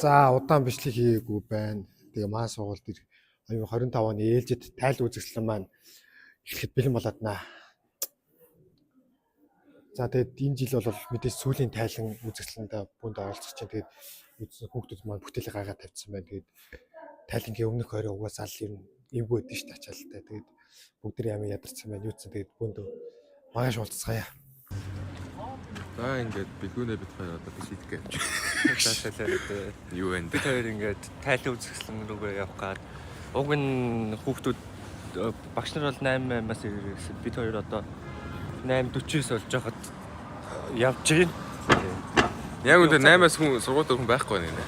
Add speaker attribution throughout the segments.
Speaker 1: За удаан бичлэг хийгээгүй байна. Тэгээ маань сургууль дээр 2025 оны ээлжид тайлбар үзэсгэлэн маань эхлэхэд бэлэн болоод наа. За тэгээд энэ жил бол мэдээж сүүлийн тайлан үзэсгэлэнд бүнд оролцож чинь тэгээд хүүхдүүд маань бүтээлээ гаргаад тавьсан байна. Тэгээд тайлангийн өмнөх орой угаасаа л юм байдаг шүү дээ ачаалтаа. Тэгээд бүгд ямар ядарсан байна. Юуцсан тэгээд бүнд магаш уулзцгаая.
Speaker 2: За ингээд бэлгүүнээ бид хоёр одоо биш идэх гэж.
Speaker 3: Таашаалаа
Speaker 2: Юу вэ?
Speaker 3: бид хоёр ингээд тайлан үзэсгэлэн рүүгээ явах гээд уг нь хүүхдүүд багш нар бол 8-8-аас ирсэн. Бид хоёр одоо 8:49 болж байхад явж гин.
Speaker 2: Яг үнээр 8-аас хүн сургууль дээр хүн байхгүй байна нэ.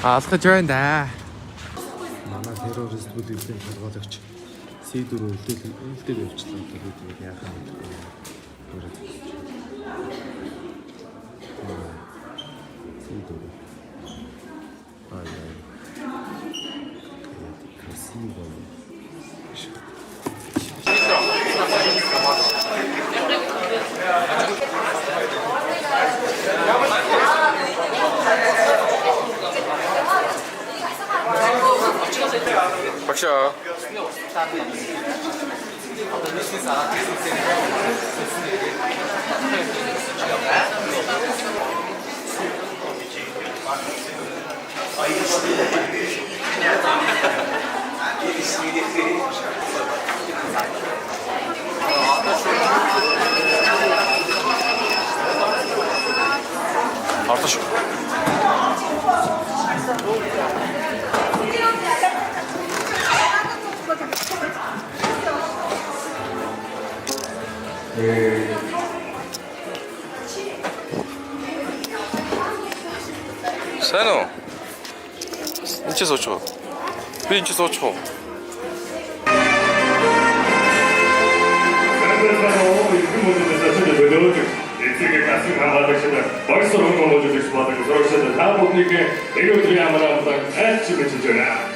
Speaker 2: Алхаж байна да.
Speaker 1: Манай террорист бүлэглэлийн шалгалагч C4 үлдээl явуулчлаа. Тэгээд яах юм бэ? C4. Красиво.
Speaker 2: Багшаа. Арташ. Сайн уу? Энд чи сууч уу? Би энд чи сууч уу?
Speaker 4: Эцэг асуун хамаалагч багш сургуулийн модуль болдог сурагчид та бүхнийг энэ өдрийн амраа айлч бичиж байна.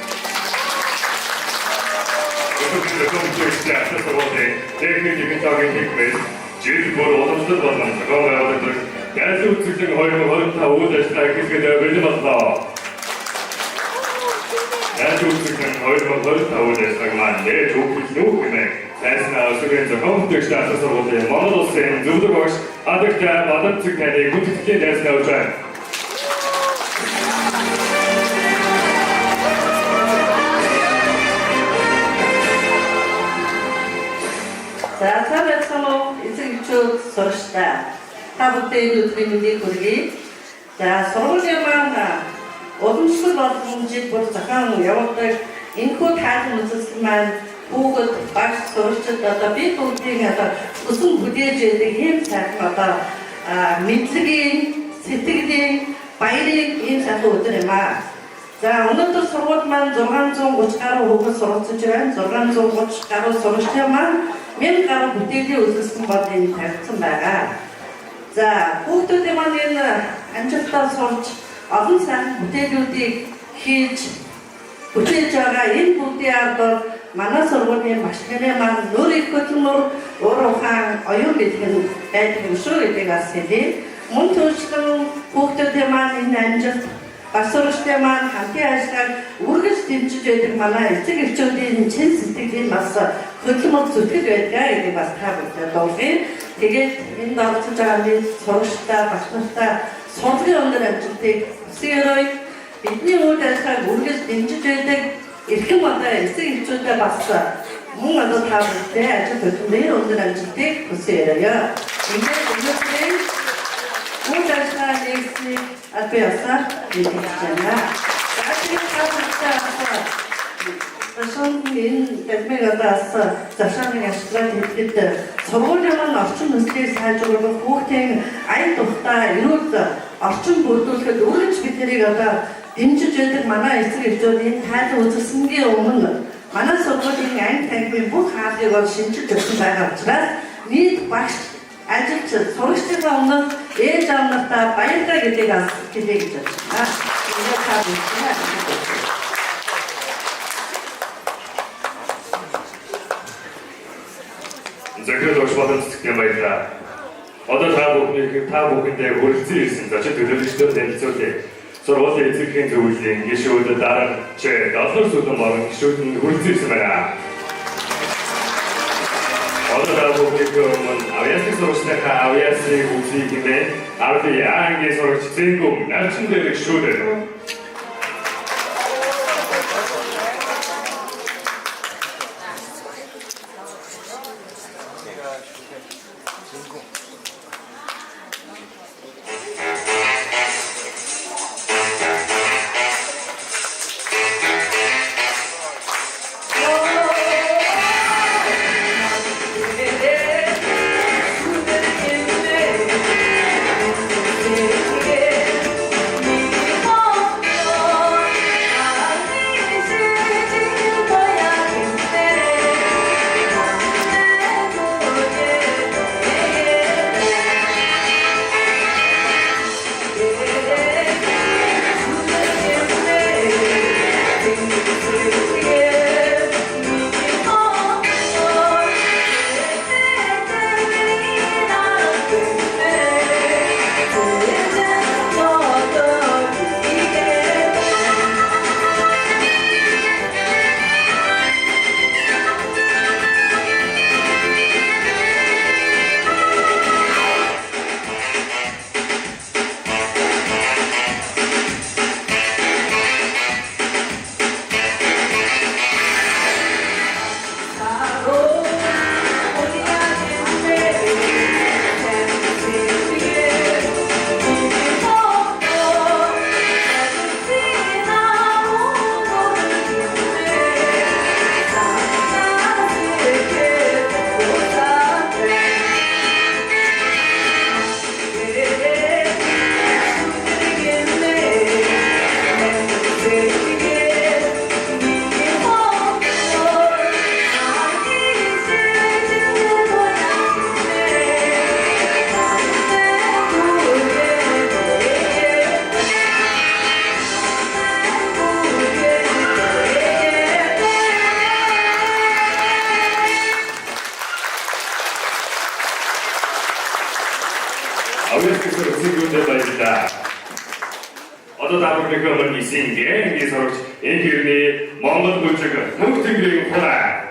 Speaker 4: Техникийн цагийн хэлбэр жил бүр уламжлалт болон зохион байгуулалт ялуу үзүүлэн 2025 үйл ажиллагаа эхлэхэд бэлэн боллоо. Ялуу үзүүлэн 2025 үйл ажиллагаа маань нээж өгөх нүх хэмээн сайснаа өсвөрийн зохион бүтээгчдийн ахлах сургуулийн Монгол улсын зөвлөх багш Адагтай Баданцэг таны гүйцэтгэлийн дайсан авч байна.
Speaker 5: За цаавал эцэг эхчүүд сурагчдаа та бүхэн өдрийн мэндийг хүргэе. За сургуулийн маань уламжлал боломжийг бүр зохион явуулдаг энэхүү тайлан үзэсгэлэн маань хүүхэд багш сурагчид одоо би бүгдийн одоо өсөн бүдээж байдаг хэм сайхан одоо мэдлэгийн сэтгэлийн баярын энэ сайхан өдөр юм аа. За өнөөдөр сургууль маань 630 гаруй хүүхэд суралцж байна. 630 гаруй сурагчдын маань 1000 гаруй бүтээлийн үзэсгэлэн бодлыг тавьсан байгаа. За хүүхдүүдийн маань энэ амжилттай сурч олон сайхан бүтээлүүдийг хийж бүтээж байгаа энэ бүгдийн ард манай сургуулийн багш нарын маань нөр их хөдөлмөр уурхаан оюун бэлгэн байдаг юм шүү гэдгийг бас хэлье. Мөн төлөвлөн хүүхдүүдийн маань энэ амжилт бас сурагчдын маань хамтын ажиллагааг үргэлж дэмжиж байдаг манай эцэг эхчүүдийн чин сэтгэлийн бас хөдөлмөр зүтгэл байдаг гэдгийг бас та бүхэнд дуулгая. Тэгээд энд оролцож байгаа бид сурагчдаа багш нартай сургуулийн өндөр амжилтыг хүсье. Бидний үйл ажиллагааг үргэлж дэмжиж байдаг эрхэм одоо эцэг эхчүүдэд бас мөн одоо та бүхэнд ажил хөдөлмөрийн өндөр амжилтыг хүсье. Ингээд өнөөдрийн үйл ажиллагаа нэгслийг албаасаар хэлж байна. энэ тэмээгээс зашааны ашиглаад хэлэхэд сургуулийн маань орчин нөхцөлийг сайжруулах хүүхдийн аян тухтай эрүүл орчин бүрдүүлэхэд үргэлж бид нарыг одоо дэмжиж байдаг манай эцэг эхчүүд энэ тайлан үзэсгэлэнгийн өмнө манай сургуулийн аян танхимын бүх хаалгыг бол шинжилж өгсөн байгаа учраас нийт багш ажилч сурагчдын өмнө ээж аав нартай баярлалаа гэдгийг хэлье гэж байна. Энэ та бүхэн
Speaker 4: төлөвлөж боломжтой баярлалаа. Одоо та бүхэндээ хүрэлцэн ирсэн зочин төлөөлөгчдөд танилцуулъя. Сургуулийн эзэрхийн зөвлөлийн гишүүд дараач доллар сүлэн болон гишүүд нь хүрэлцэн ирсэн байна. Одоо та бүхэн авьяасны сурагчдынхаа авьяасны үзлийг хэмээн ардын ангийн сурагч Зэнгүн нарчин дээр гишүүд. Одоо та бүхэн хийсэн гэнгийн сурагч энэ хэрний Монгол бүжиг мөнх тэнгэрийн хураа.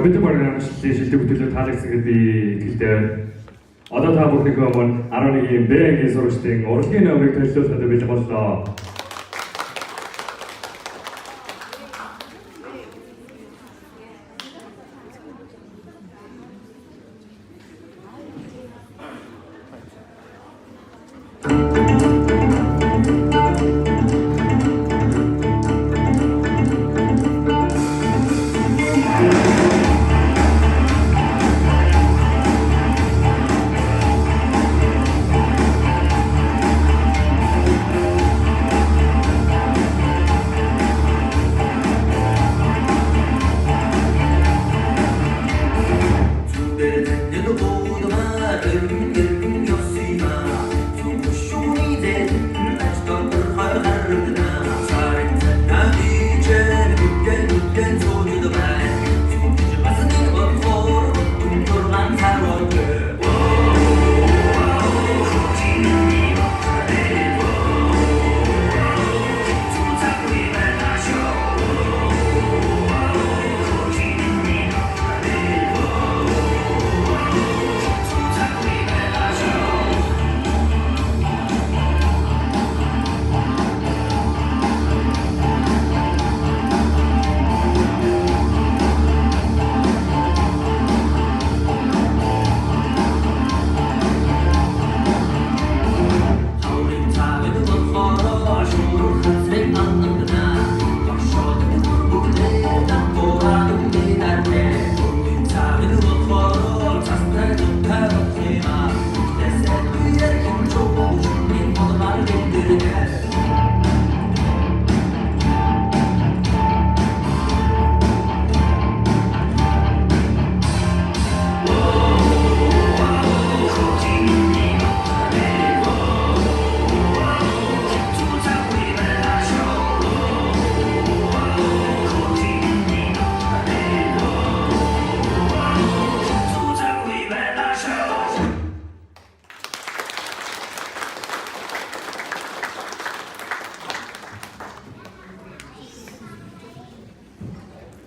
Speaker 4: Компьютер програмчлалын шилдэг бүтээлээр таалагдсан гэдээ би итгэлтэй. Одоо та бүхнийг өмнө 11-ийн Б ангийн сурагчдын урлагийн номерыг танилцуулахад бэлэн боллоо.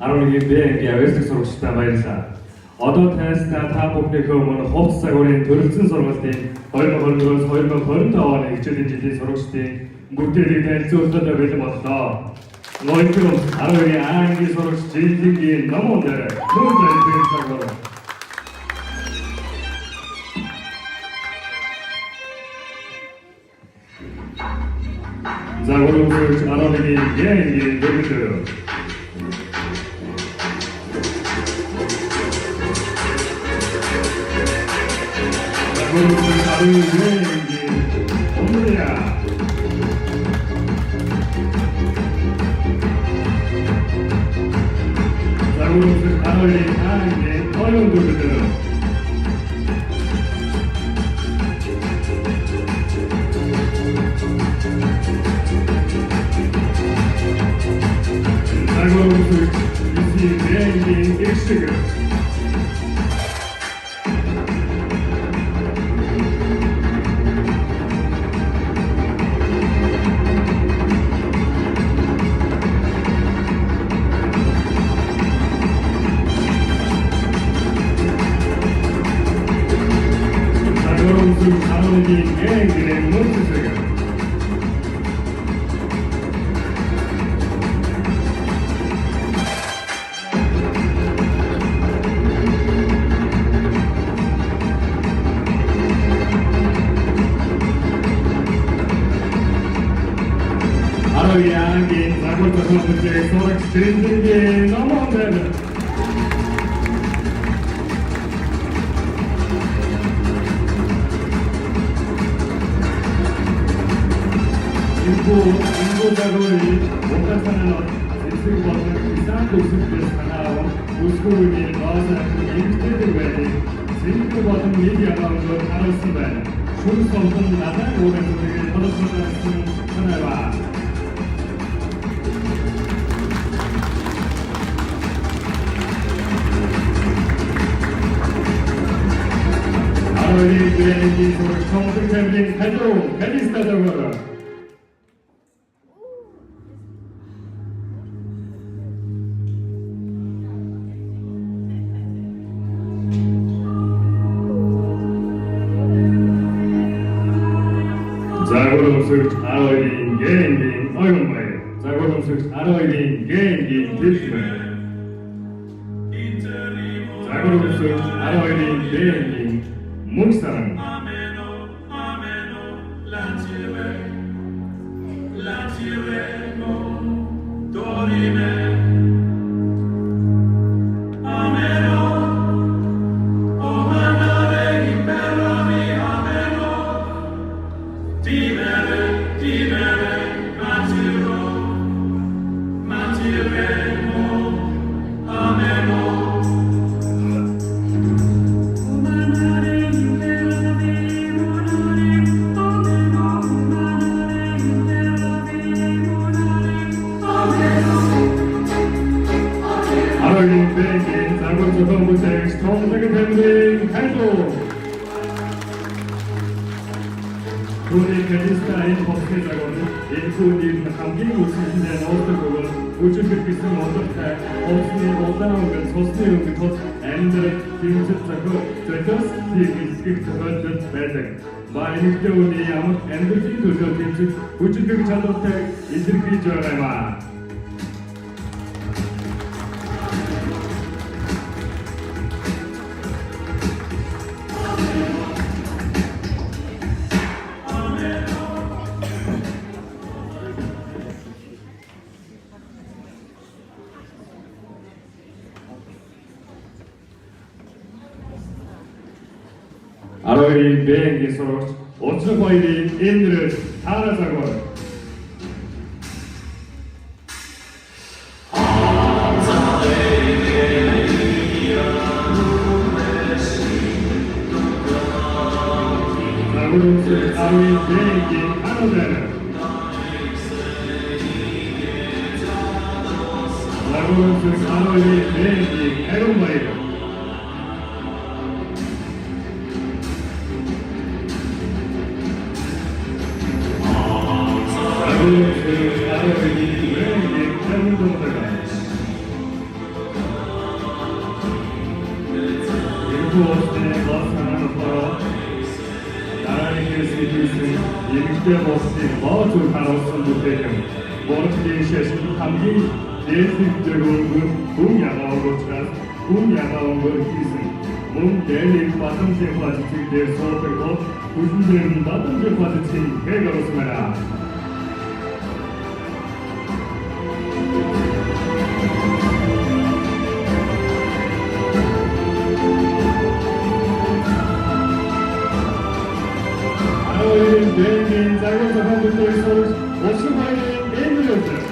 Speaker 4: 11-ийн Б-ангийн авьяаслаг сурагчдаа баярлалаа. Одоо танилцуулна та бүхнийхөө өмнө хувцас загварын төрөлцсөн сургалтын 2024-2025 оны хичээлийн жилийн сурагчдын бүтээлийг танилцуулахад бэлэн боллоо. Ноёдын 12-ийн А-ангийн сурагч Жилдингийн номон дээр мөн загвар. загварын сурагч 11-ийн Б-ангийн дөрөвлөөр. Арогийн Б-ангийн сурагч Уцрах баярын Эндрэл Тара загвар. Арогийн Б-ангийн Анодер. Арогийн Б-ангийн Эрон баяр. Өвчтэй болсанаа дараагийн хэсгийн эмэгтэй болсны боцор харуулсан бүтээгдэхүүн Бордгийн шашин хамгийн дээдлэг хүн ягаавчаас хүн ягаавгөр хийсэн мөн дээдлэг батамжийн хажиг дээр суудаг бол хүлэн батамжийн хажигын хэгарусмара Benim zaten zaman tutuyorsunuz. Boşu bayrağı emriyordur.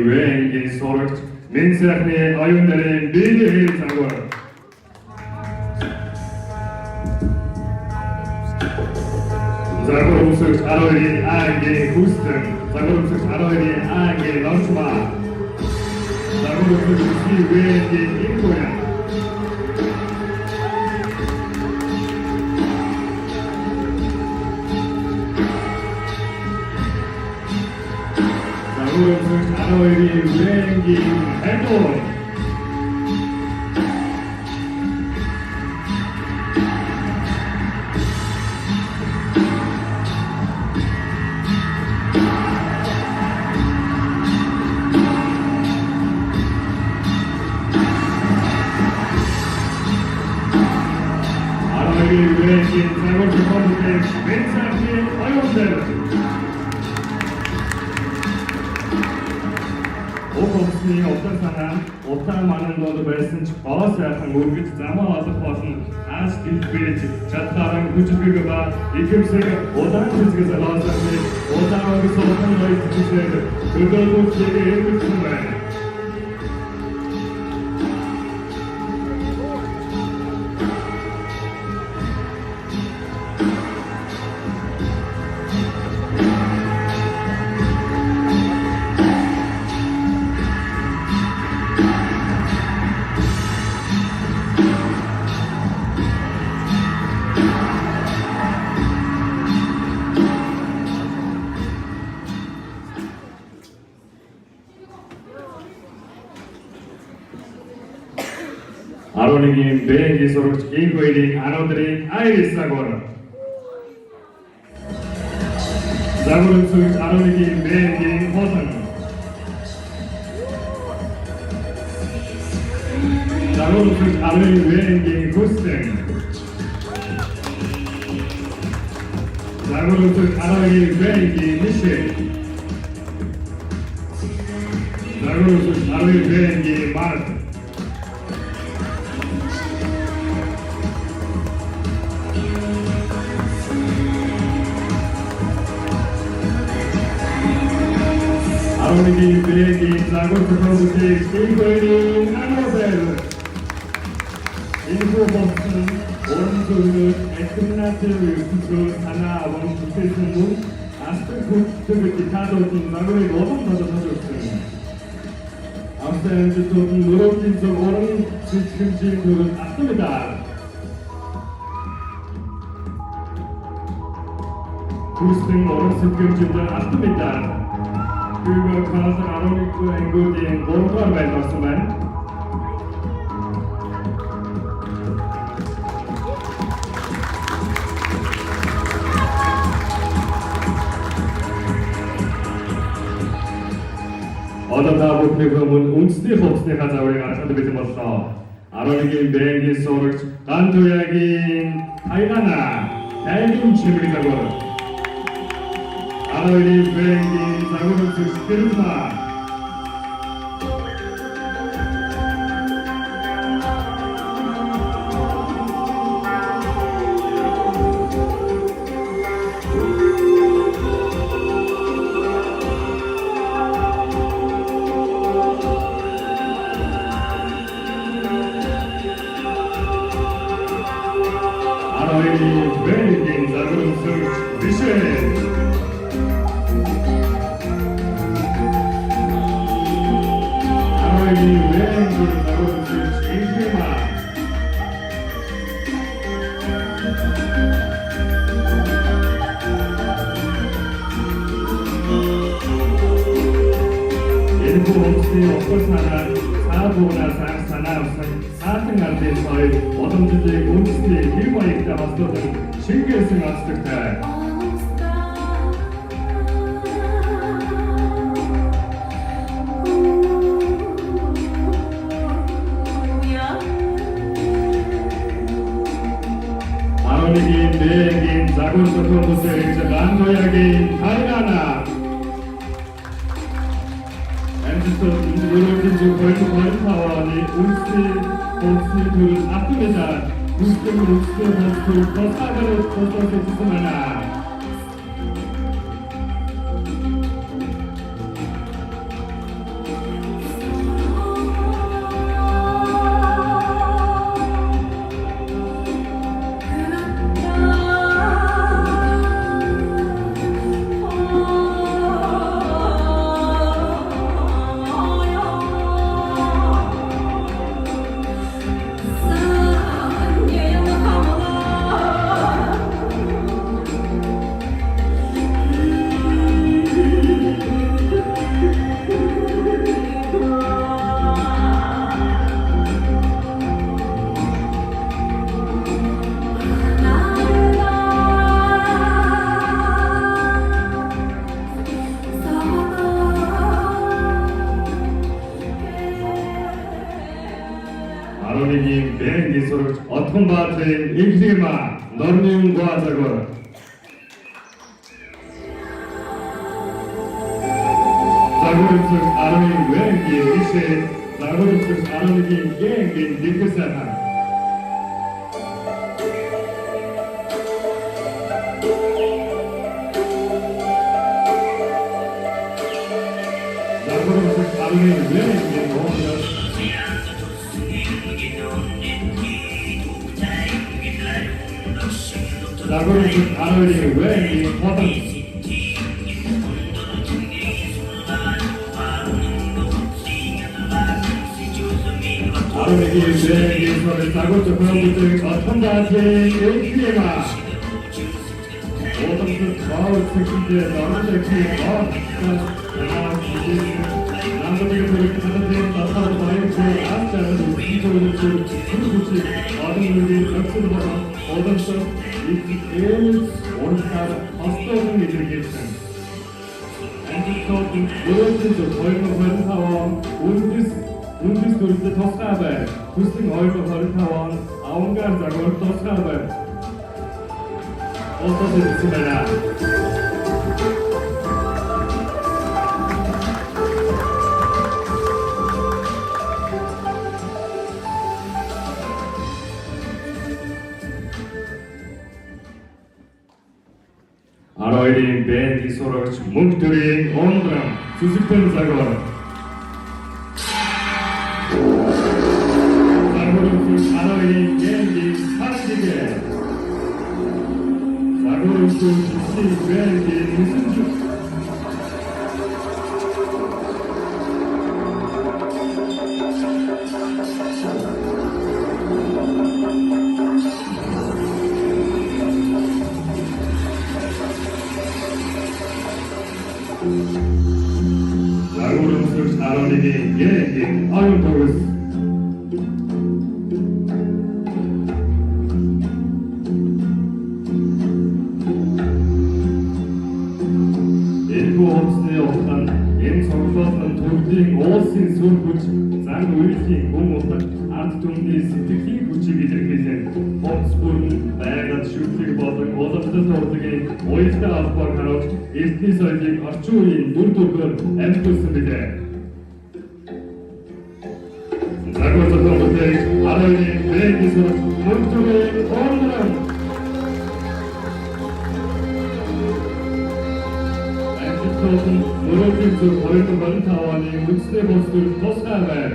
Speaker 4: Wengi sorgt, minsähni ajunderin biili hiltagor. Zagorumsuk aroiri agi kusten, Zagorumsuk aroiri agi lansma. Zagorumsuk si wengi inkoya. Zagorumsuk aroiri wengi hedon. Офисны отор санаа утаа манан бол байсан ч гоо сайхан өргөж замаа олох болно. Аас гэлбэж чадхааран хүчтэйг ба ихэвсэг удаан зүгээс олоосны удаан өгсөн хоёр зүйлээр өдөртөж ирсэн байна. 아로니긴 베기 소록 인고이링 아노드린 아이리스사고르 자고름숙 아로니긴 베기 호선 자고름숙 아로니 베기 구스텐 자고름숙 아로니 베기 미셸 자고름숙 아로니 베기 마르트 아로니긴 베기 자고름숙 인고이링 아노벨 인고버슨 오른손은 에크나트를 구조 하나 아범 부패승무 아스페쿠 특히 타도진 나그의 노동 가져가줬습니다. 암스테르 주토는 노력진 속 오른 지침진 그릇 앞섭니다. 구스팅 오른 습격진들 앞섭니다. 그리고 가서 아로니크 앵고디엔 모르가를 발견했으면 어떤 부패금은 운스티 홉스티 가자오리 가르쳐도 되지 못서 아로니긴 베기 소르 간토야긴 타이가나 대긴 취미리 자고르 아로니 베기 자고르 스피르사 아웨이 웨인 자그룹스 미셸 아웨이 웨인 자그룹스 인피마 일부 홈스테이 업고사나 사고나 상사나 사등 ardын соёл боломжтой үндэсний хэв маягтай холбоотой шингээсэн онцлогтой. 아로니긴 내긴 자곤소토 보세의 란노야긴 타이라나 엔지스터 유로핀주 벌트 벌타와니 울스 볼스를 앞두면서 무스템 울스 더 사가를 벗어서 주소마나 아로니긴 뱅기소를 어떤 바트인 일리마 너는 고하자고 자고르스 아로니 뱅기 미세 자고르스 아로니긴 뱅기 니크사나 자고르스 아로니 뱅기 모험자 자고르스 아로니 뱅기 호던 아로니기 뱅기소를 자고르스 보험부터 어떤 다한테 일키에마 오동스 마을 특기에 너무들 키에 남자들이 그렇게 하는데 나타나는 바이오스의 아스자는 이쪽으로 구르구치 어둠들이 역수를 보다 오동스 이기에는 온스타를 허스토는 이들겠음 엔지스토든 무엇인지 벌금 벌타원 운디스 돌때 토스카베 구스팅 얼금 벌타원 아웅간 자골 토스카베 어떠세 있습니다 아로이린 밴디 소로ች 묵들인 온드람 수습된 사고 사고르스 아로이린 밴디 사르지게 사고르스 지시 밴디 무슨주 자고르스 아로니긴 예긴 아윤토르스 일부 홈스에 없던 인 성수없는 돌딩 오신 술구치 장 울팅 공업은 아트동디 시티키 구치 비들기생 홈스푼 байгаад шүүхийг болон уламжлалт урлагийн уялдаа албаар харуулж эртний соёлыг орчин үеийн дүр төрхөөр амьдуулсан билээ. Загвартай хөтөй ароны брэндис мөртөөр орнорон амьдуулсан мөрөдийн зөв хоёрын барин тавааны үндэсний боловсрол тусгай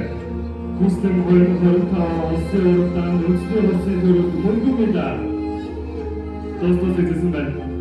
Speaker 4: Хүслэн хоёрын таваа улсын уралдаанд үндэсний улсын төрөлд мөнгөмөдө тус хийсэн байна.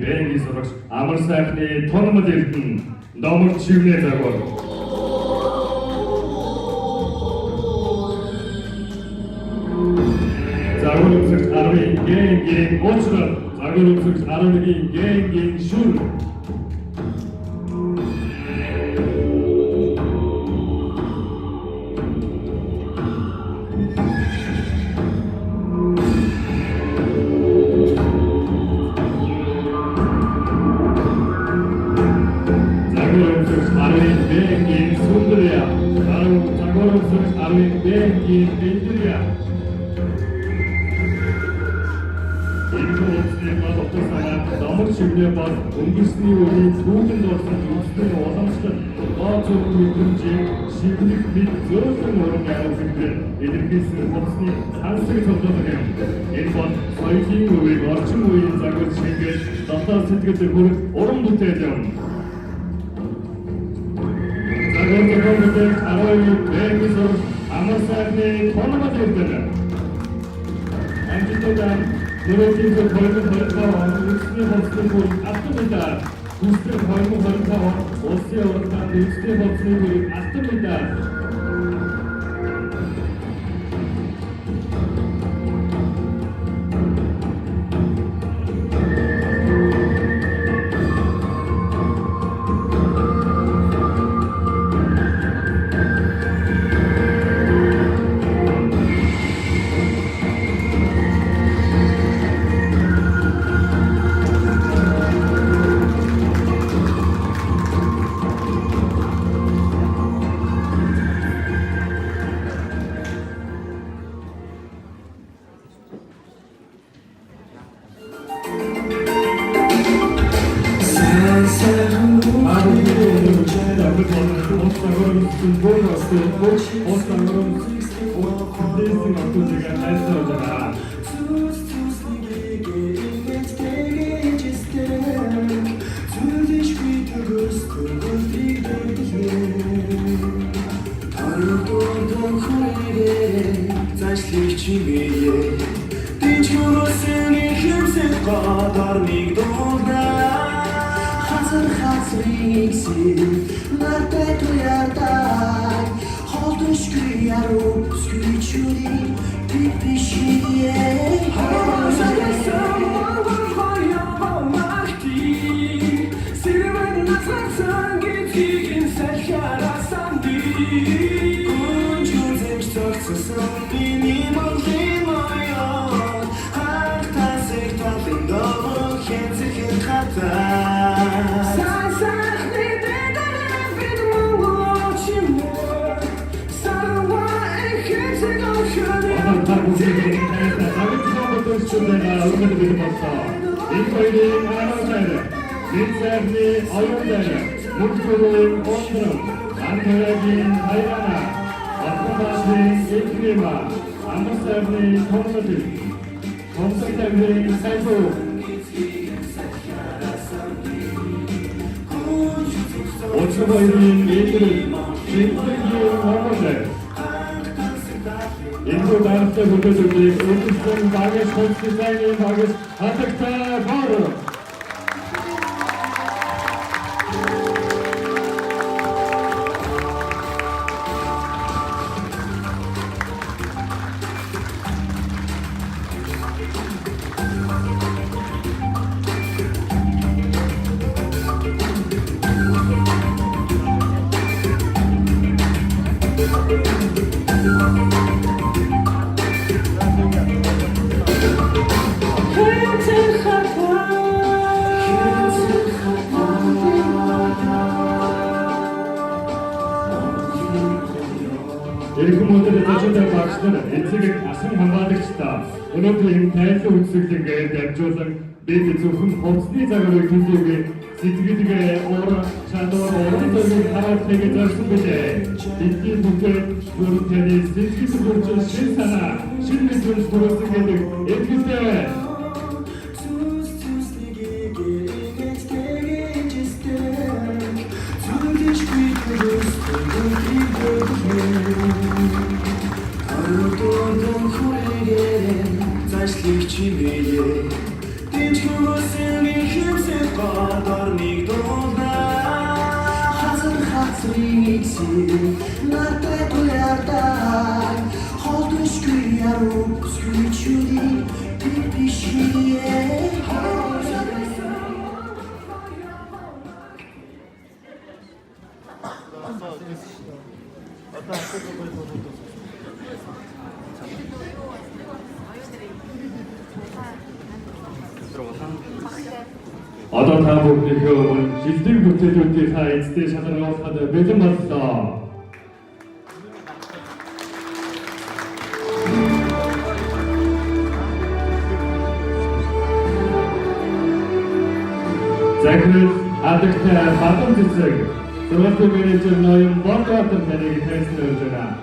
Speaker 4: Бэнгийн сурагч амар сайхны тунмал эрдэнэ номер чивнээ загвар. Загвар үзэгч 10-ийн гэнгийн уучрал, загвар үзэгч 11-ийн гэнгийн шүр. Номер чивнээ бол өнгөрсний үеийн түүхэнд орсон үндэсний уламжлалт, гооцоо мэдрэмжийг шивнэг мэд зөөлөн уран байгууллагын илэрхийлсэн хувцсны хансаг тоглоом юм. Энэ бол соёлын үеийг орчин үеийн загвар шингээд дотоод сэтгэлд хүрэх уран бүтээл юм. Загвар зохиолтой 12 бэнгийн сурагч амар сайхны тунмал эрдэнэ. Амжилттай Нөрөөгийн хоймоо үндэсний хувцсны бүр автоматар үстэй хоймоо улсын урлагт үндэсний хувцсны бүр автоматар
Speaker 6: Hey,
Speaker 4: Профессор эцэг асан хамгаалагчдаа өнөөдрийн тайлбар үзүүлэлтээр дамжуулан бид зөвхөн хувцсны загварыг төлөвлөе сэтгэлгээ уур чадвар өөрийн хараалтыг зарсан билээ. Бидний бүхэн бүртний сэтгэл хөдлөл шин санаа шин мэдрэмж төрүүлсэн гэдэг эдгээрээ одоо та бүхнийхээ өмнө шилдэг бүтээлүүдийнхаа эцтэй шалгаруулахад бэлэн боллоо. Захирал Адагтай Бадам цэцэг сургуулийн менежер Ноён Борбатар таныг танилцуулж байна.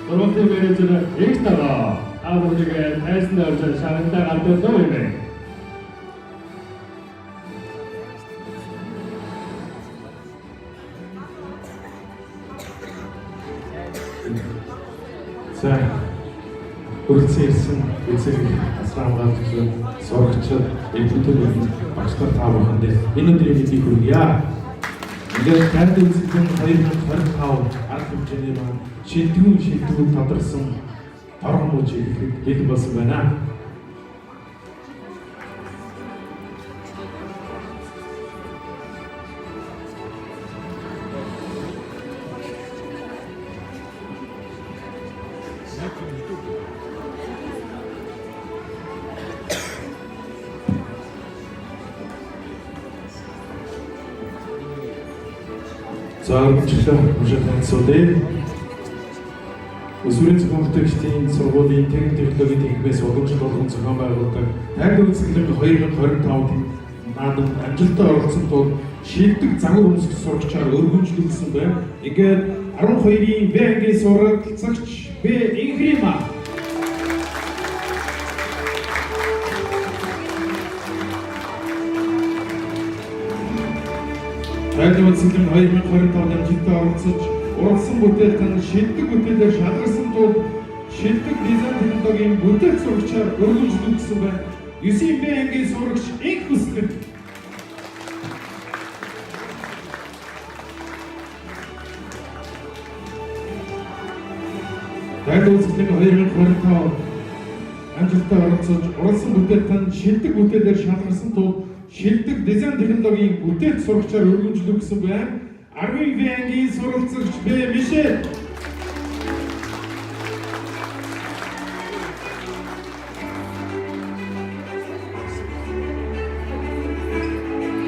Speaker 4: Сургуулийн менежер Игтага авралыг танилцуулж шагналаа гардуулсан юм.
Speaker 6: За хүрэлцэн ирсэн эцэг асрамгаалч сурагчид эдгүүтүүд багшлах та бүхэнд энэ өдрийн мэндийг хүргье. Ингээд танд үзсэн 2025 арга хэмжээний маань шилдэгүүн тодорсон торгон мууч ихэд хэл болсон байна. За өнөөдөр унших танилцуулъя. Өсвөрийн зохион бүтээгчдийн сургуулийн техник технологийн тэнхимээс уламжлалт болгон зохион байгуулдаг тайлбар үзэсгэлэнг 2025 наадам амжилттай оролцсон тул шилдэг загвар өмсгөх сурагчаар өргөнжлүүлсэн байна. Ингээд 12-ийн Б ангийн сурагчлагч Б Инхрима тайлбар үзэсгэлэнг 2025 амжилттай оролцсон бүтээлтэн шилдэг бүтээлээр шалгарсан тул шилдэг дизайн технологийн бүтээл сурагчаар өргөнжлүүлсэн байна. 9-ийн Б ангийн сурагч Инх Хүсгэн тайлбар үзэсгэлэнг 2025 амжилттай оролцсон бүтээлтэн шилдэг бүтээлээр шалгарсан тул шилдэг дизайн технологийн бүтээл сурагчаар өргөнжлүүлсэн байна. 10-ийн Б ангийн суралцагч Б Мишель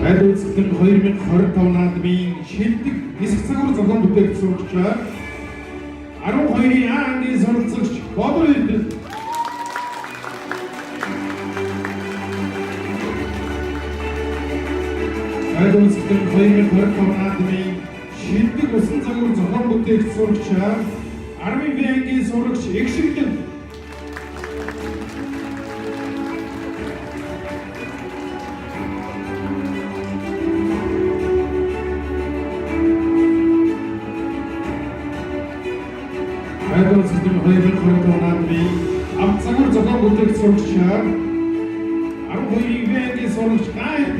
Speaker 6: тайлбар үзэсгэлэнг 2025 наадмын шилдэг нисэх цагвар зохион бүтээгч сурагчаар 12-ийн А ангийн суралцагч Бодор Эрдэнэ тайлбар үзэсгэлэнг 2025 наадмын шилдэг усан загвар зохион бүтээгч сурагчаар 10-ийн Б ангийн сурагч Игшиглэн тайлбар үзэсгэлэнг 2025 наадмын авт загвар зохион бүтээгч сурагчаар 12-ийн Б ангийн сурагч Гайд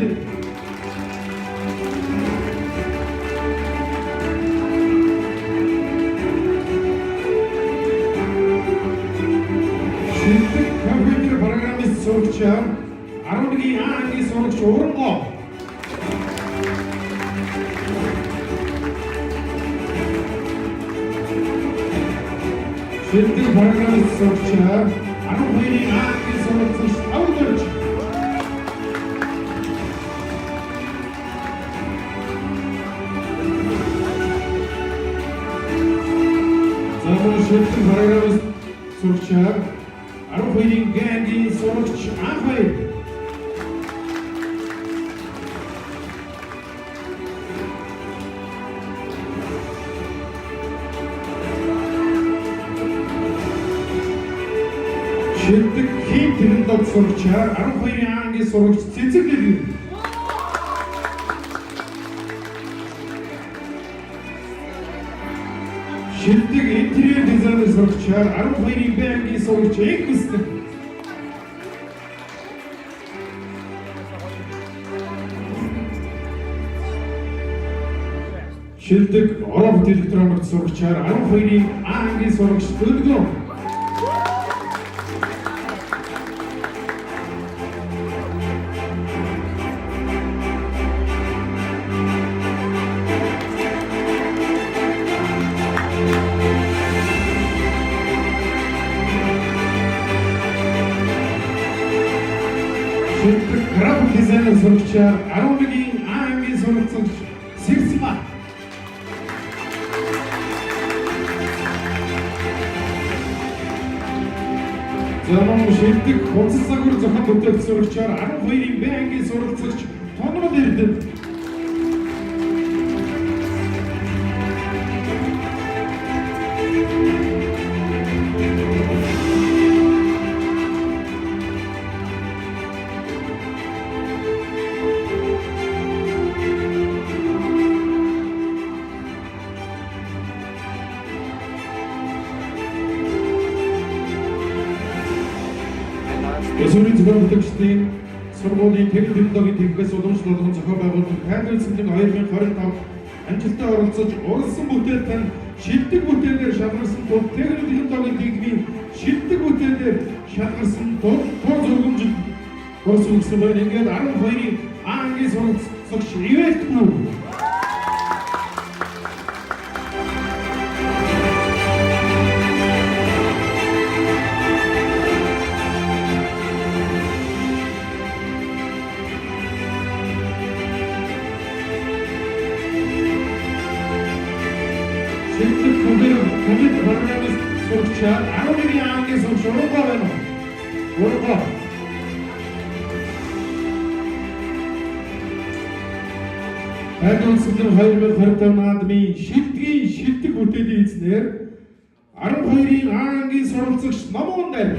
Speaker 6: шилдэг компьютер программист сурагчаар 11-ийн А ангийн сурагч Урангоо шилдэг программист сурагчаар 12-ийн А ангийн сурагч Авдорч шилдэг Шилдэг программист сурагчаар 12-ийн гэнгийн сурагч Анхбаяр. Шилдэг хим технологи сурагчаар 12-ийн ангийн сурагч Цэцэг Дэлгэр. Шилдэг интерьер дизайнер сурагчаар 12-ийн байнгын сурагч Эквистер. Шилдэг робот электроник сурагчаар 12-ийн ангийн сурагч Дөлгөө. Шилдэг график дизайнер сурагчаар 11-ийн ангийн сурагч Сэрсма. Замун шилдэг хуудас загвар зохион бүтээгч сурагчаар 12-ийн байнгын суралцагч Тонгол Эрдэнэ. Өсвөрийн зохион бүтээгчдийн сургуулийн технологийн техникээс уламжлалгын зохион байгуулалт тайлбарлсан 2025 амжилттай оролцож уралсан бүтээлд нь шилдэг бүтээлээр шалгарсан тул технологийн техникийн шилдэг бүтээлээр шалгарсан тул зургамжид орсон гэсэн байна. Ингээд 12-ийн ангийн сурагч Ивэлтгүй. Шилдэг компьютер программист сурагчаар 11-ийн ангийн сурагч Ургоо байна. Ургоо. Хайдуунсэлэн 2025 наадмын шилдэг бүтээлийн эзнэр 12-ийн ангийн суралцагч Номон дээр.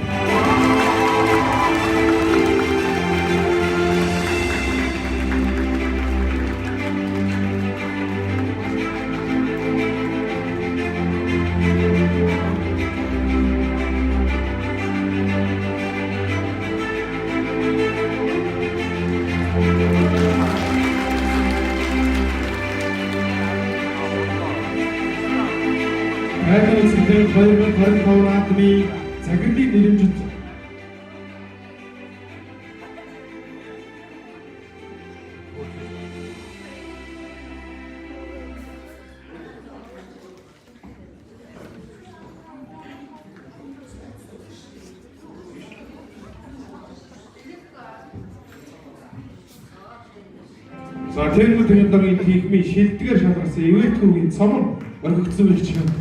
Speaker 6: Хайдуунсэлэн 2025 наадмын цагирлын нэрэмжит За технологийн техникийн шилдгээр шалгарсан Ивэлтгүйгийн цомон орхигдсон байж байна.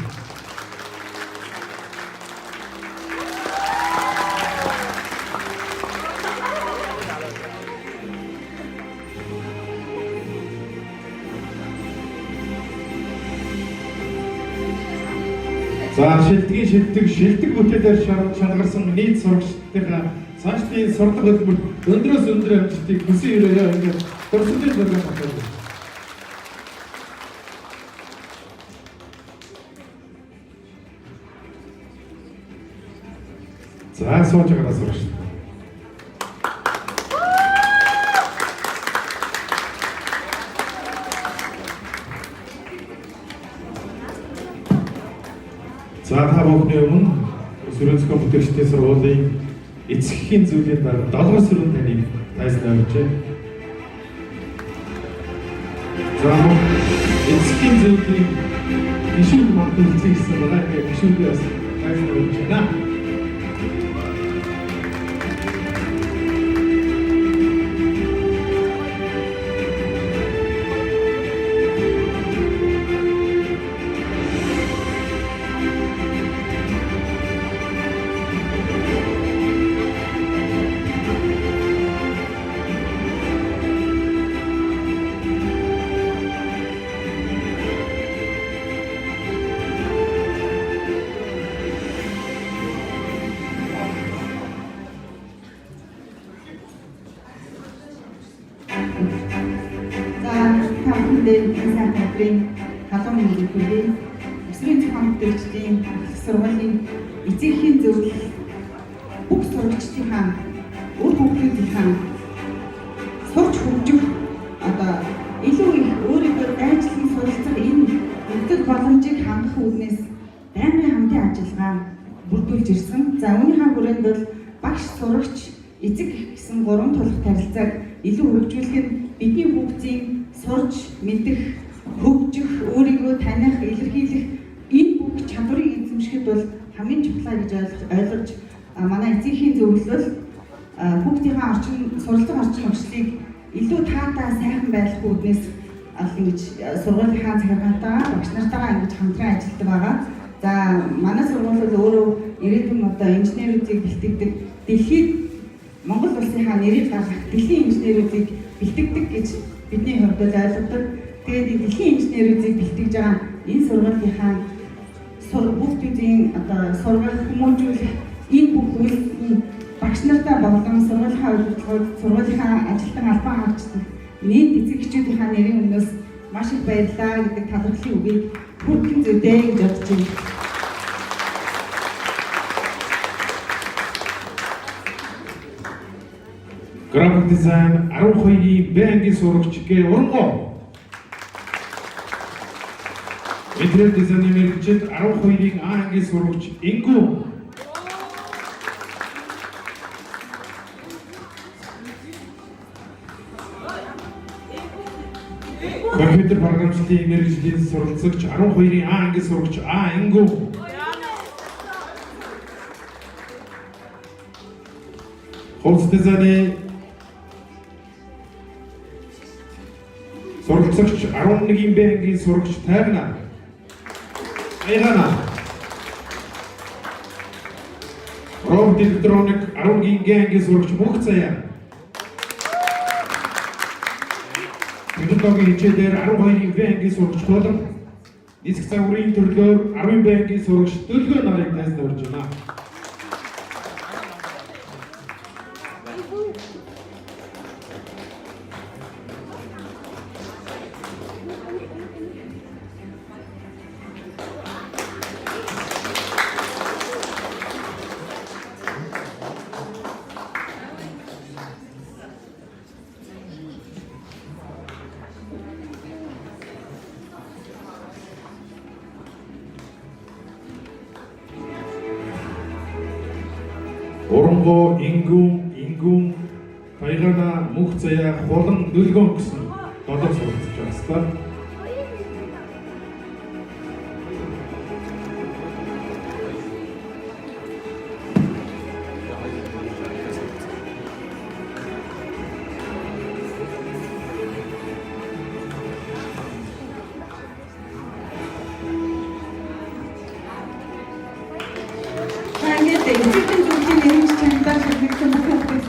Speaker 6: За шилдэг бүтээлээр шалгарсан нийт сурагчдынхаа цаашдын сурдаг хөтөлбөр өндөрөөс өндөр амжилтыг хүсэн өрөөрөө ингээд дурсамжтай програм баталж. За сууж байгаа сурагч. За та бүхний өмнө Өсвөрийн зохион бүтээгчдийн сургуулийн эцгийн зүйлийн дараа 7 сарын таныг тайлбарлаж байна. За эцгийн зүйлийн гишүүн мандуулсан гэсэн байгаа гишүүдээс тайлбарлаж байна.
Speaker 7: бүхэндээ сайн хайрын халуун мэндийг хүргэе. Өсвөрийн зохион бүтээлчдийн сургуулийн эцэгхийн зөвлөл бүх сурагчдынхаа үр хүүхдүүдийнхаа сурч хөгжих одоо илүү их өөрийгөө дайчлан суралцах энэ өгдөг боломжийг хангах үүднээс байнгын хамтын ажиллагаа бүрдүүлж ирсэн. За үүнийхээ хүрээнд бол багш, сурагч, эцэг гэсэн гурван тулах харилцааг илүү хөгжүүлэх нь бидний хүүхдийн сурч, мэдэх, хөгжих, өөрийгөө таних, илэрхийлэх энэ бүх чадварыг эзэмшихэд бол хамгийн чухал гэж ойлгож манай эцэгхийн зөвлөл хүүхдийнхээ суралцах орчин нөхцөлийг илүү таатай сайхан байлгах үүднээс ингэж сургуулийн захиргаантайгаа багш нартайгаа ингэж хамтран ажилладаг байгаа. За манай сургууль бол өөрөө ирээдүйн одоо инженеруудыг бэлтгэдэг дэлхийд Монгол улсынхаа нэрийг гаргах дэлхийн инженеруудыг бэлтгэдэг гэж бидний хувьд ойлгодог. Тэгээд дэлхийн инженеруудыг бэлтгэж байгаа энэ сургуулийнхаа хүүхдүүдийн одоо сургууль хүмүүжүүлэх энэ бүх үйлсийн багш нартай болон сургуулийнхаа удирдлагууд, сургуулийнхаа ажилтан албан хаагчдад нийт эцэг эхчүүдийнхаа нэрийн өмнөөс маш их баярлалаа гэдэг талархлын үгийг хүргэн зүйдээ гэж бодож байна.
Speaker 6: График дизайн 12-ийн банкын сурагч Гэ Урангоо. Интерьер дизайны мэргэжил 12-ийн А ангийн сурагч Ингүү. Компьютер програмчлалын мэргэжлийн суралцагч 12-ийн А ангийн сурагч А Ингүү. Хувцс дизайны суралцагч 11-ийн Б ангийн сурагч Тайгна. Айгана. Робот электроник 11-ийн Г ангийн сурагч Мөнх Заяа. Технологийн хичээлээр 12-ийн Б ангийн сурагч Тулан. Диск загварын төрлөөр 10-ийн Б ангийн сурагч Дөлгөө нарыг тайлбарж байна. Урангоо, Ингүүн, Айгана, Мөнх Заяа, Хулан, Дөлгөөн гэсэн долоо суралцж байгаа.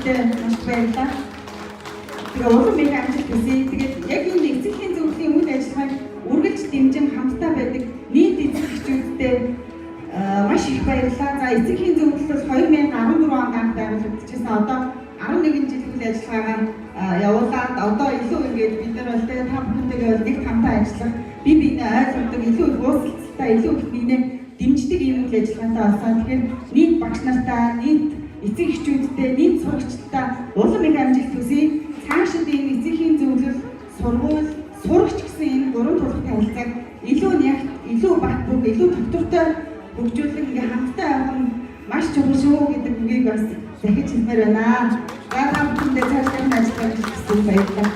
Speaker 7: маш баярлалаа. Тэгээ уран мэндийн амжилт хүсье. Тэгээд яг энэ эцэгхийн зөвлөлийн үйл ажиллагааг үргэлж дэмжин хамтдаа байдаг нийт эцэг эхчүүдтэй маш их баярлалаа. За эцэгхийн зөвлөл бол 2014 онд анх байгуулагдчихсан. Одоо 11 жил үйл ажиллагаагаар явуулаад одоо илүү ингээд бид нар бол та бүхэнтэйгээ нэг хамтаа ажиллах, бие биенээ ойлгодог, илүү их уулзалттай, илүү их биенээ дэмждэг юм үйл ажиллагаатай болсон. Тэгэхээр нийт багш нартай, нийт эцэг эхчүүдтэй, нийт сурагчдтай улам их амжилт хүсье. Цаашид энэ эцэгхийн зөвлөл, сургууль, сурагч гэсэн энэ гурван тулахтай харилцааг илүү бат бөг, илүү доктортой хөгжүүлэн ингээ хамтдаа явах нь маш чухал шүү гэдэг үгийг бас дахиж хэлмээр байна. За та бүхэндээ цаашдын ажиллагааг хүсье баярлалаа.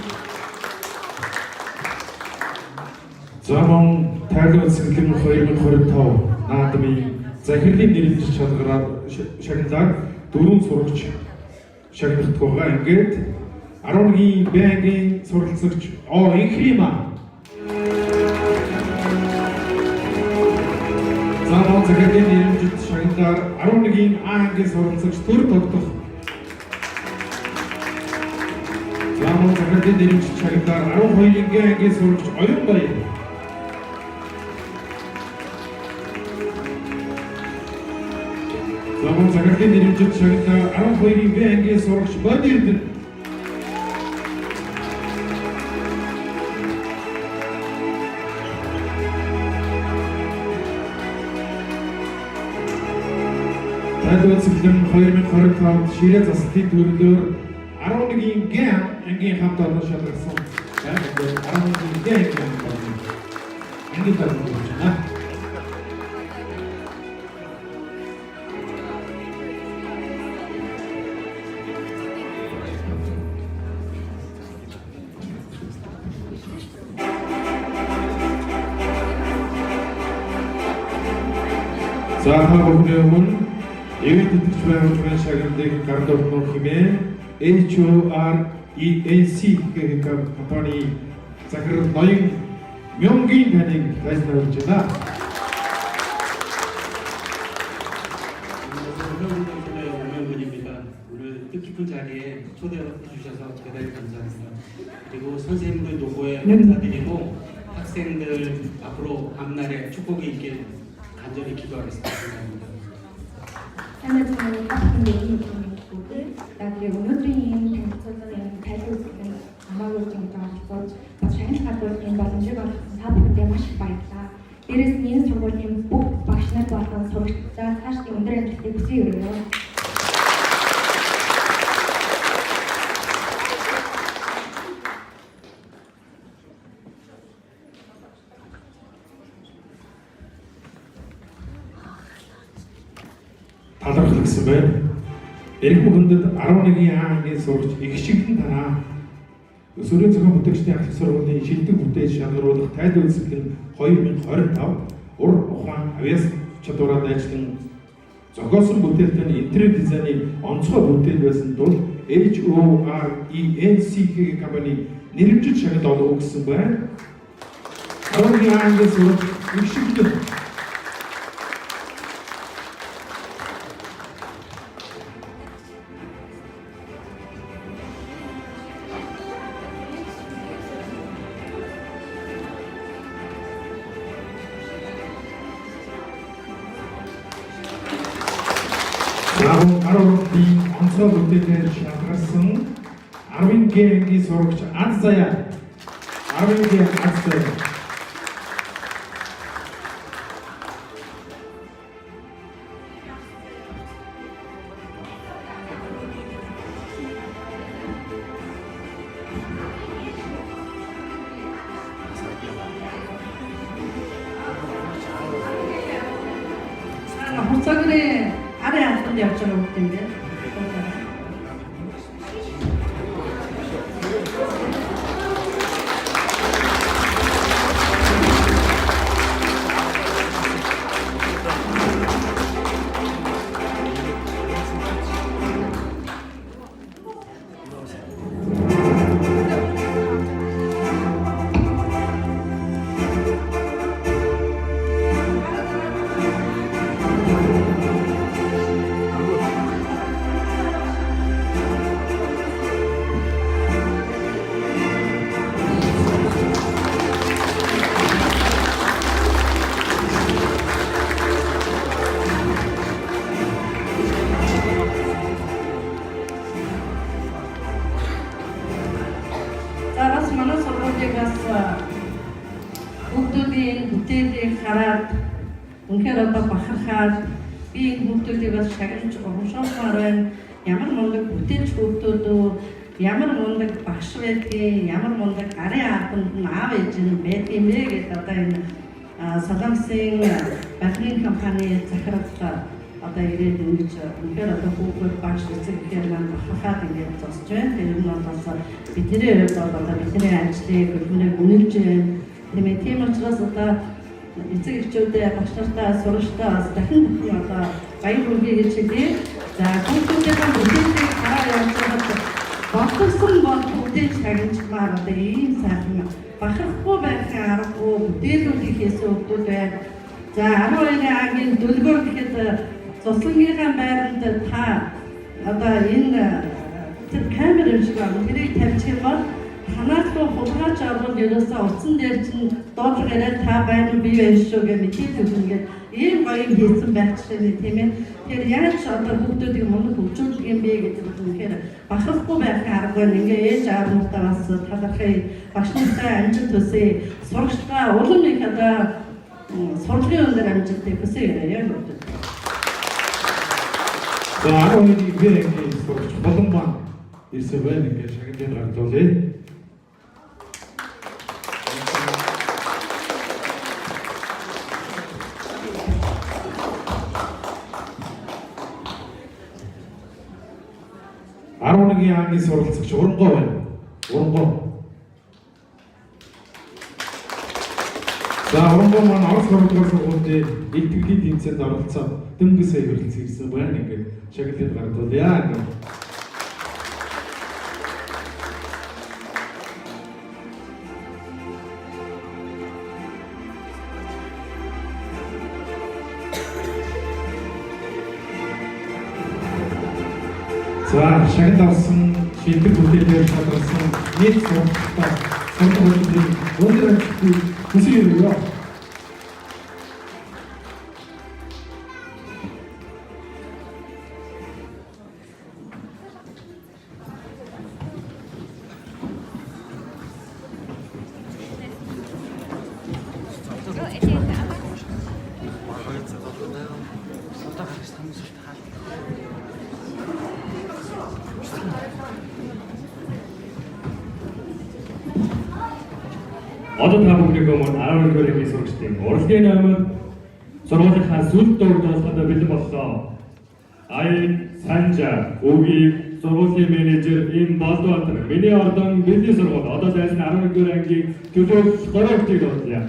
Speaker 6: Замон тайлбар сэглэм 2025 наадмын захирлын нэрэлж шалгараар шагналаар 4 сурагч шагналт байгаа. Ингээд 11-ийн Б ангийн суралцагч Инхрима. Замон захирлын нэрэлж шагналаар 11-ийн А ангийн суралцагч Төр Тогтох. Замон захирлын нэрэлж шагналаар 12-ийн Г ангийн сурагч Оюн Баяр. Замон захирлын нэрэмжит шагналаар 12-ийн Б ангийн сурагч Бодирдэн. Тайлбар цэглэн 2025 ширээ заслтын төрлөөр 11-ийн Г ангийн хамт олон шалгасан. Яг 11-ийн Г ангийн хамт олон байна. За хаагны өмнө эвэд итгэж байгуулгын шагналыг гард орно хэмээн HORENC гэх компани захирал ноён Мёнгийн таныг тайлбарлаж байна.
Speaker 8: 오늘 뜻깊은 자리에 초대해 주셔서 대단히 감사합니다. 그리고 선생님들 노고에 감사드리고 학생들 앞으로 앞날에 축복이 있길 간절히 기도하겠습니다.
Speaker 9: 하늘 주님 같은 내용이 있고 나중에 오늘의 단체들은 대부분 아마도 좀 가지고 자신 갖고 있는 боломжийг олгосон та бүхэндээ маш их баярлалаа. Дээрээс нь энэ сургуулийн бүх багш нар болон сурагчдаа цаашдын өндөр амжилтыг хүсье өргөё.
Speaker 6: Талархал гэсэн байна. Эрхэм хүндэд 11-ийн А ангийн сурагч их шигдэн танаа Өсвөрийн зохион бүтээгчдийн ахлах сургуулийн шилдэг бүтээл шалгаруулах тайлбар үзэсгэлэн 2025 ур ухаан авьяас чадвараар ажиллан зохиосон бүтээлтэй интерьер дизайны онцгой бүтээл байсан тул HORENC компани нэрвжил шагнал олгох гэсэн байна. 11-ийн А ангийн сурагч их шигдэн Арвин онцгой бүтээлээр шалгарсан 10-ийн Г ангийн сурагч Аз Заяа 10-ийн Г Аз Заяа
Speaker 5: 호석이네 아래 앉던데 여쭤볼 텐데. Бүгдийн хараад үнхээр одоо бахархаад би энэ хүмүүсийг бас шагналж урамшуулмаар байна. Ямар мундаг бүтээлч хүмүүсүүд ямар мундаг багш байдгийг, ямар мундаг гарын арганд аав ээж нь байдгийг мэ гэдэг одоо энэ Солонгосын Батлын компани захирал одоо ирээд ингэж үнхээр одоо хүүхэд багш эцэгхээр маань бахархаад ингэж зогсож байна. Тэр нь бас бидний хувьд одоо бидний ажлыг хүмүүнийг үнэлж байна. Тийм учраас одоо эцэг эхчүүдээ багш нартаа сурагчдаа бас дахин одоо баяр хүргэе гэж хэлье. За хүүхдүүдийн бүтээлийг хараа явж байгаа боловсон бол бүтээл шагналчмаар одоо ийм сайхан бахархгүй байхын аргагүй бүтээлүүдийг хийсэн хүмүүс байна. За 12-ийн ангийн дөлбөр гэхэд цуслангийнхаа байранд та одоо энэ тэр камер юм шиг байна. Тэрийг тавьчих юм бол танаас хулгайч оргонд ерөөсөө утсан дээр чинь доотлогоо та байна уу би байна шүү гэж мэдээд үгээд ийм гоё хийсэн байх чинь тийм ээ. Тэр яаж одоо хүмүүсийг мундаг хөгжүүлэх юм бэ гэдэг нь үнэхээр бахархгүй байхын аргагүй ингээ ээж аав нартай бас талархыг багш нартай амжилт хүсье. Сурагчдаа улам их одоо сургуулийн өндөр амжилтыг хүсье яриа.
Speaker 6: За 12-ийн B-ийн сурагч Буланбан ирсэн байна. Ингээд шагналыг гаргуулъя. Арвангийн ангийн суралцагч Урангой байна. Урангой. За Урангой маань Орос хорвогийн сургуулийн илтгэлийн тэмцээнд оролцоод дөнгөж сая хүрэлцэн ирсэн байна. Ингээд шагналыг гаргуулъя. За шагнал авсан шийдвэр бүтээлээр шалгарсан нийт сургалтад сургуулийн өндөр ажлыг хүсье.
Speaker 4: Одоо та бүхний өмнө 12-р ангийн сурагчдын урлагийн номер сургуулийнхаа сүлд дурд болоход бэлэн боллоо. Аян Санжа, Үги, сургуулийн менежер Им Болдбатар, миний ордон бидний сургууль одоо зайлшгүй 11-р ангийн төлөөлөл гороогтыг дуудлаа.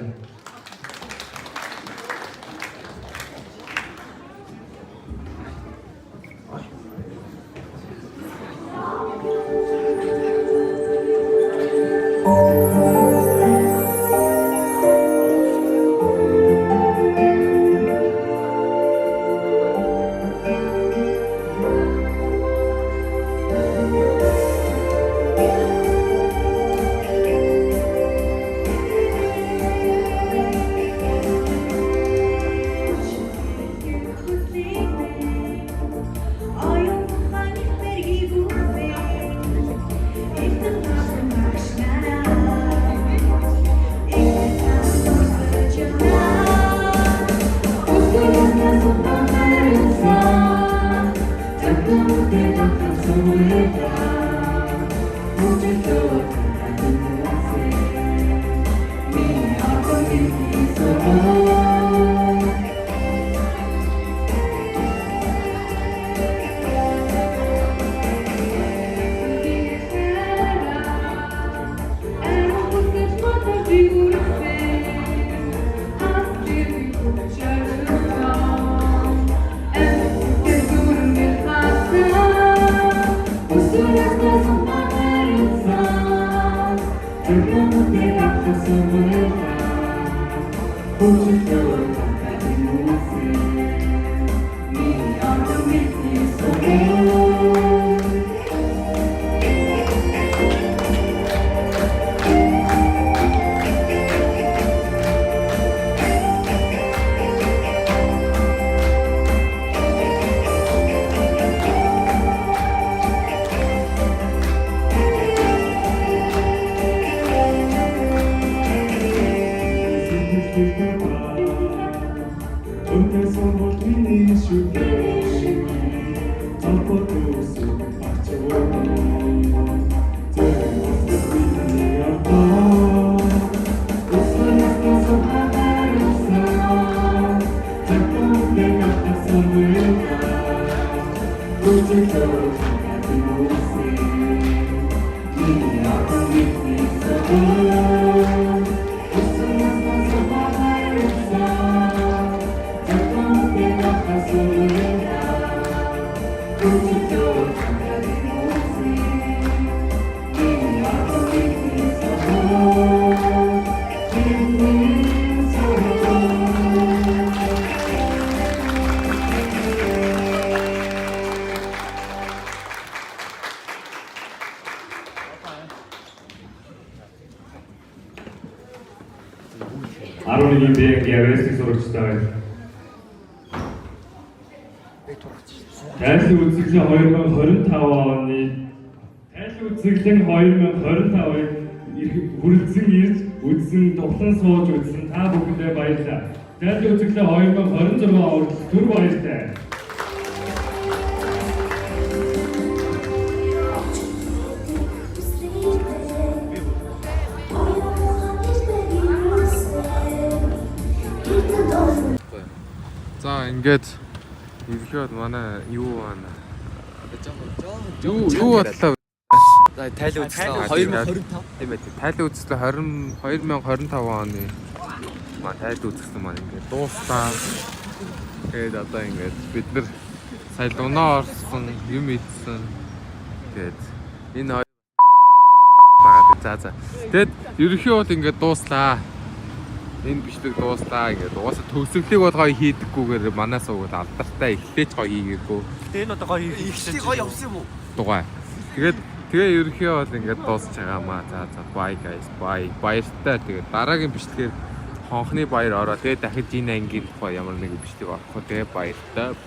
Speaker 4: Арвангийн B-ийн сурагчтай. Тайлбар үзэсгэлэн 2025 оны тайлбар үзэсгэлэн 2025-ыг хүрэлцэн ирж үзсэн дуглан сууж үзсэн та бүхэндээ баярлалаа. Тайлбар үзэсгэлэн 2026 хүртэл түр баяртай.
Speaker 2: Ингээд ерөөд манай юу байна? Юу бодлоо?
Speaker 3: Тайлан үзсэн 2025
Speaker 2: тийм ээ. Тайлан үзсэн 2025 оны маа тайлан үзсэн маань ингээд дуустаа. Тэгээд одоо ингээд бид нар сая лунаа орсон, юм идсэн. Тэгээд энэ за. Тэгэд ерөнхий бол ингээд дууслаа. Энэ бичлэг дууслаа ингээд угаасаа төгсгөлийг бол гоё хийдэггүйгээр манаас угад алдартай эхлээч гоё хийгээгүй.
Speaker 3: Тэгээ энэ одоо гоё хийх гоё явсан юм уу?
Speaker 2: Дугай. Тэгээ ерөнхий бол ингээд дуусч байгаамаа. За bye guys. Bye. Баяртай. Тэгээд дараагийн бичлэгээр хонхны баяр ороо. Тэгээд дахиж энэ ангийн тухай ямар нэг бичлэг орох. Тэгээ баяртай.